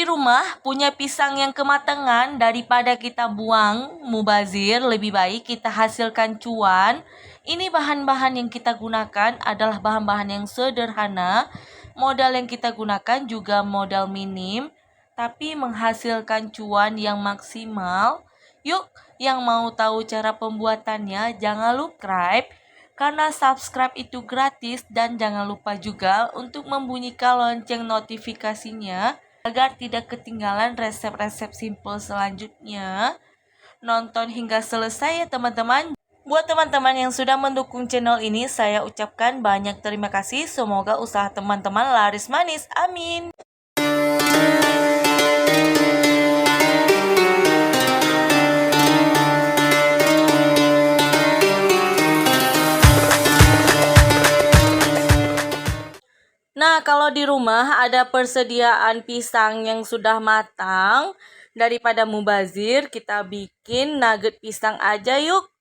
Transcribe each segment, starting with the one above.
rumah punya pisang yang kematangan, daripada kita buang mubazir, lebih baik kita hasilkan cuan. Ini bahan-bahan yang kita gunakan adalah bahan-bahan yang sederhana. Modal yang kita gunakan juga modal minim, tapi menghasilkan cuan yang maksimal. Yuk, yang mau tahu cara pembuatannya, jangan lupa subscribe, karena subscribe itu gratis, dan jangan lupa juga untuk membunyikan lonceng notifikasinya agar tidak ketinggalan resep-resep simple selanjutnya. Nonton hingga selesai ya teman-teman. Buat teman-teman yang sudah mendukung channel ini, saya ucapkan banyak terima kasih. Semoga usaha teman-teman laris manis. Amin. Nah, kalau di rumah ada persediaan pisang yang sudah matang, daripada mubazir, kita bikin nugget pisang aja yuk.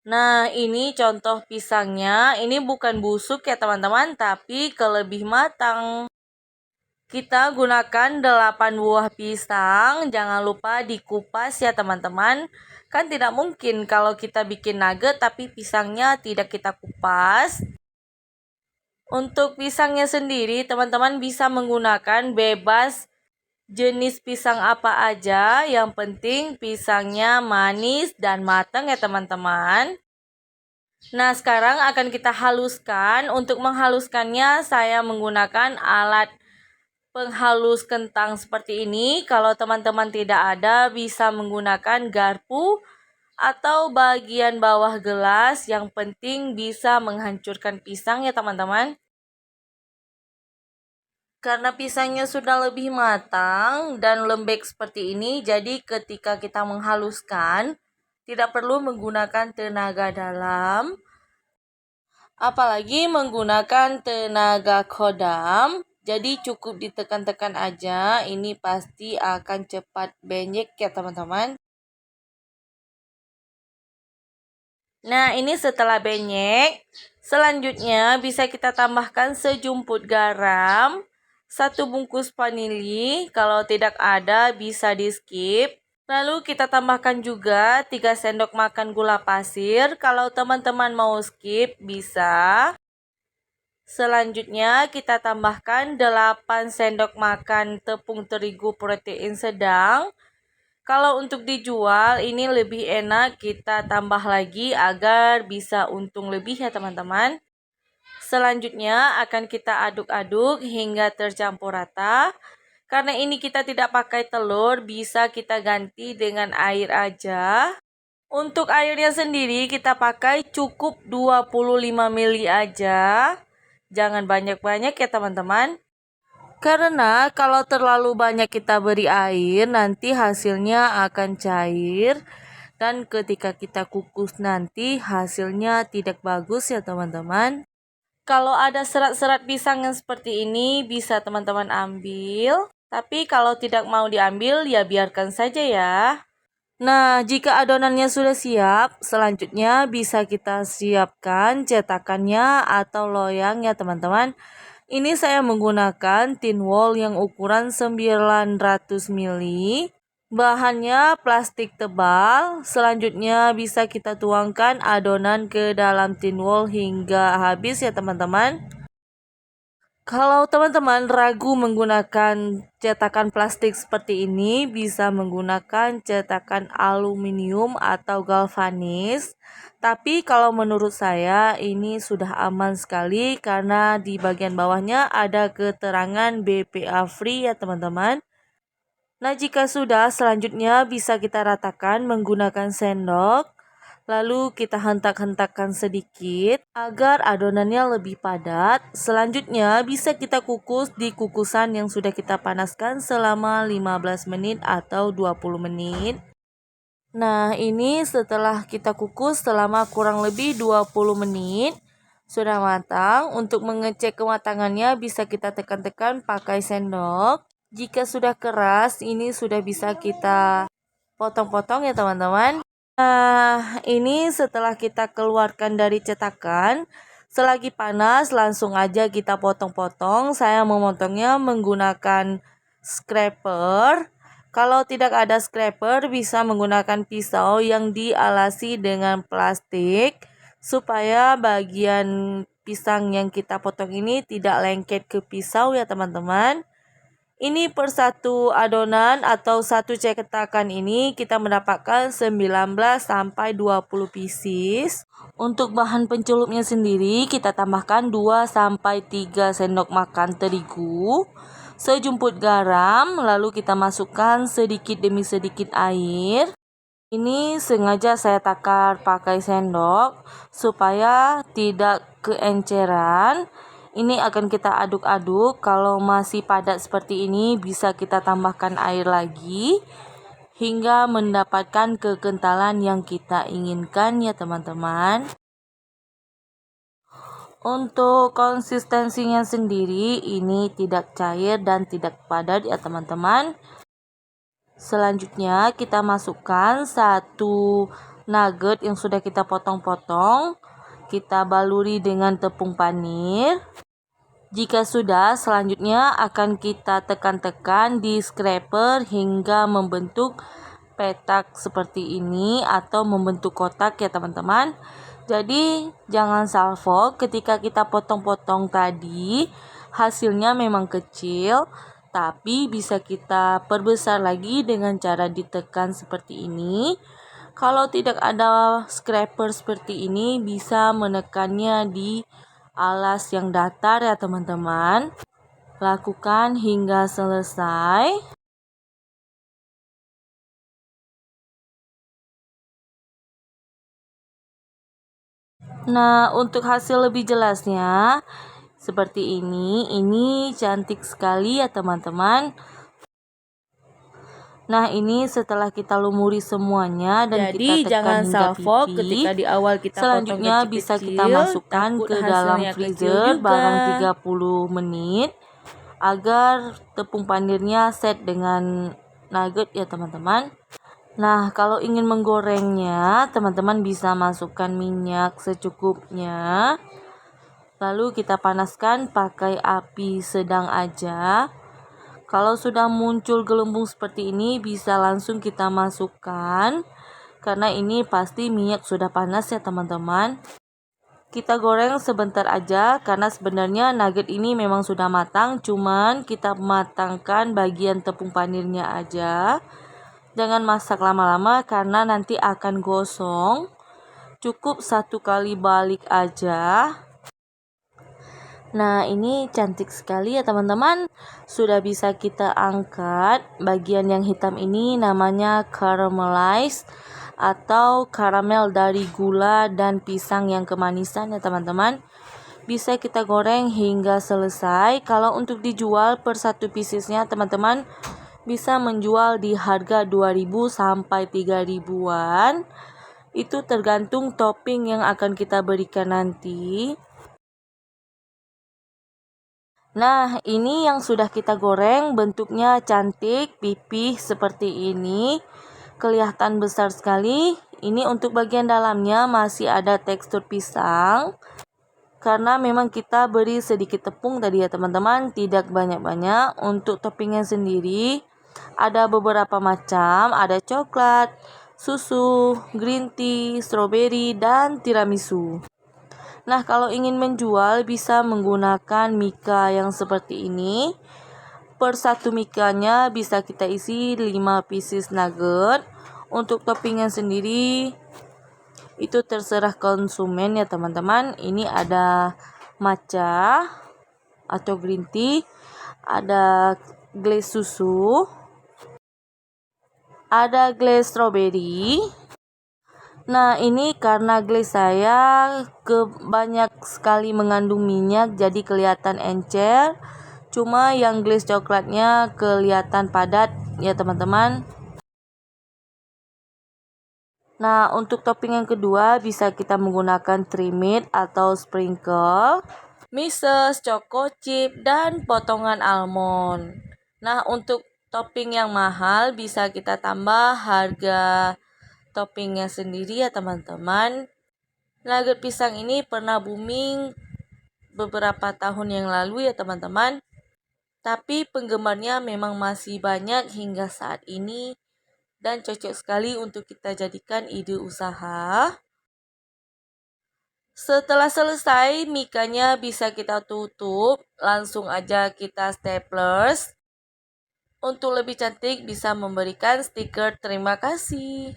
Nah, ini contoh pisangnya. Ini bukan busuk ya teman-teman, tapi kelebih matang. Kita gunakan 8 buah pisang. Jangan lupa dikupas ya teman-teman. Kan tidak mungkin kalau kita bikin nugget tapi pisangnya tidak kita kupas. Untuk pisangnya sendiri, teman-teman bisa menggunakan bebas jenis pisang apa aja. Yang penting pisangnya manis dan matang ya teman-teman. Nah, sekarang akan kita haluskan. Untuk menghaluskannya, saya menggunakan alat penghalus kentang seperti ini. Kalau teman-teman tidak ada, bisa menggunakan garpu atau bagian bawah gelas. Yang penting bisa menghancurkan pisang ya teman-teman. Karena pisangnya sudah lebih matang dan lembek seperti ini, jadi ketika kita menghaluskan, tidak perlu menggunakan tenaga dalam, apalagi menggunakan tenaga kodam. Jadi cukup ditekan-tekan aja, ini pasti akan cepat benyek ya teman-teman. Nah, ini setelah benyek, selanjutnya bisa kita tambahkan sejumput garam, 1 bungkus vanili. Kalau tidak ada bisa di skip. Lalu kita tambahkan juga 3 sendok makan gula pasir. Kalau teman-teman mau skip bisa. Selanjutnya kita tambahkan 8 sendok makan tepung terigu protein sedang. Kalau untuk dijual ini lebih enak kita tambah lagi agar bisa untung lebih ya teman-teman. Selanjutnya akan kita aduk-aduk hingga tercampur rata. Karena ini kita tidak pakai telur, bisa kita ganti dengan air aja. Untuk airnya sendiri kita pakai cukup 25 ml aja. Jangan banyak-banyak ya teman-teman. Karena kalau terlalu banyak kita beri air, nanti hasilnya akan cair. Dan ketika kita kukus nanti hasilnya tidak bagus ya teman-teman. Kalau ada serat-serat pisang yang seperti ini bisa teman-teman ambil. Tapi kalau tidak mau diambil ya biarkan saja ya. Nah, jika adonannya sudah siap, selanjutnya bisa kita siapkan cetakannya atau loyang ya teman-teman. Ini saya menggunakan tin wall yang ukuran 900 ml. Bahannya plastik tebal. Selanjutnya bisa kita tuangkan adonan ke dalam tin wall hingga habis ya teman-teman. Kalau teman-teman ragu menggunakan cetakan plastik seperti ini, bisa menggunakan cetakan aluminium atau galvanis. Tapi kalau menurut saya ini sudah aman sekali karena di bagian bawahnya ada keterangan BPA free ya teman-teman. Nah, jika sudah, selanjutnya bisa kita ratakan menggunakan sendok. Lalu kita hentak-hentakkan sedikit agar adonannya lebih padat. Selanjutnya bisa kita kukus di kukusan yang sudah kita panaskan selama 15 menit atau 20 menit. Nah, ini setelah kita kukus selama kurang lebih 20 menit. Sudah matang. Untuk mengecek kematangannya bisa kita tekan-tekan pakai sendok. Jika sudah keras, ini sudah bisa kita potong-potong ya teman-teman. Nah, ini setelah kita keluarkan dari cetakan, selagi panas langsung aja kita potong-potong. Saya memotongnya menggunakan scraper. Kalau tidak ada scraper, bisa menggunakan pisau yang dialasi dengan plastik supaya bagian pisang yang kita potong ini tidak lengket ke pisau ya teman-teman. Ini per satu adonan atau satu cetakan ini kita mendapatkan 19 sampai 20 pieces. Untuk bahan pencelupnya sendiri kita tambahkan 2 sampai 3 sendok makan terigu, sejumput garam, lalu kita masukkan sedikit demi sedikit air. Ini sengaja saya takar pakai sendok supaya tidak keenceran. Ini akan kita aduk-aduk. Kalau masih padat seperti ini bisa kita tambahkan air lagi hingga mendapatkan kekentalan yang kita inginkan ya teman-teman. Untuk konsistensinya sendiri ini tidak cair dan tidak padat ya teman-teman. Selanjutnya kita masukkan satu nugget yang sudah kita potong-potong. Kita baluri dengan tepung panir. Jika sudah, selanjutnya akan kita tekan-tekan di scraper hingga membentuk petak seperti ini atau membentuk kotak ya teman-teman. Jadi jangan salvo ketika kita potong-potong tadi hasilnya memang kecil, tapi bisa kita perbesar lagi dengan cara ditekan seperti ini. Kalau tidak ada scraper seperti ini, bisa menekannya di alas yang datar ya teman-teman. Lakukan hingga selesai. Nah, untuk hasil lebih jelasnya seperti ini. Ini cantik sekali ya teman-teman. Nah, ini setelah kita lumuri semuanya dan Jadi kita tekan jangan hingga salvo pipih. ketika di awal kita Selanjutnya potong bisa kecil-kecil, kita masukkan takut ke dalam hasilnya kecil freezer juga. barang 30 menit agar tepung panirnya set dengan nugget ya teman-teman. Nah, kalau ingin menggorengnya, teman-teman bisa masukkan minyak secukupnya. Lalu kita panaskan pakai api sedang aja. Kalau sudah muncul gelembung seperti ini, bisa langsung kita masukkan. Karena ini pasti minyak sudah panas ya teman-teman. Kita goreng sebentar aja karena sebenarnya nugget ini memang sudah matang. Cuman kita matangkan bagian tepung panirnya aja. Jangan masak lama-lama karena nanti akan gosong. Cukup satu kali balik aja. Nah, ini cantik sekali ya teman-teman. Sudah bisa kita angkat. Bagian yang hitam ini namanya caramelize atau karamel dari gula dan pisang yang kemanisan ya teman-teman. Bisa kita goreng hingga selesai. Kalau untuk dijual per satu piecesnya teman-teman bisa menjual di harga 2.000 sampai 3.000-an. Itu tergantung topping yang akan kita berikan nanti. Nah, ini yang sudah kita goreng, bentuknya cantik, pipih seperti ini. Kelihatan besar sekali. Ini untuk bagian dalamnya masih ada tekstur pisang. Karena memang kita beri sedikit tepung tadi ya teman-teman, tidak banyak-banyak. Untuk toppingnya sendiri ada beberapa macam, ada coklat, susu, green tea, strawberry, dan tiramisu. Nah, kalau ingin menjual bisa menggunakan mika yang seperti ini. Per satu mikanya bisa kita isi 5 pieces nugget. Untuk toppingnya sendiri itu terserah konsumen ya teman-teman. Ini ada matcha atau green tea, ada glaze susu, ada glaze strawberry. Nah, ini karena glaze saya banyak sekali mengandung minyak jadi kelihatan encer. Cuma yang glaze coklatnya kelihatan padat ya teman-teman. Nah, untuk topping yang kedua bisa kita menggunakan trimit atau sprinkle, mises, choco chip, dan potongan almond. Nah, untuk topping yang mahal bisa kita tambah harga toppingnya sendiri ya teman-teman. Nugget pisang ini pernah booming beberapa tahun yang lalu ya teman-teman. tapi penggemarnya memang masih banyak hingga saat ini dan cocok sekali untuk kita jadikan ide usaha. Setelah selesai, mikanya bisa kita tutup, langsung aja kita staplers. Untuk lebih cantik bisa memberikan stiker terima kasih.